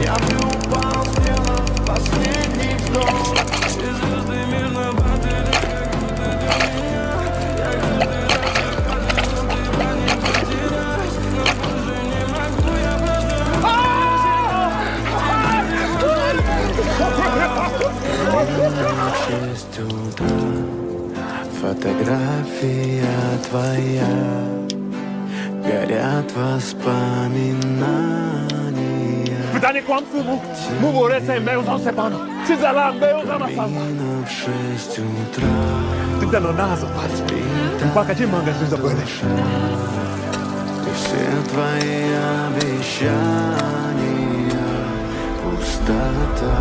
Я бы упал, сделав последний вдох. И звезды мирно падали, как будто для меня. Я каждый раз захожу, тебя не потерять. Но больше не могу, я просто в 6 утра. Фотография твоя, горят воспоминания. Pytanie kłamstwu mu worece meuza sepano. Czy zala meuza na salva. Именно в 6 утра. Ty ten nazo pas. Пока чем мanga ты забудешь. И все твои обещания пустота.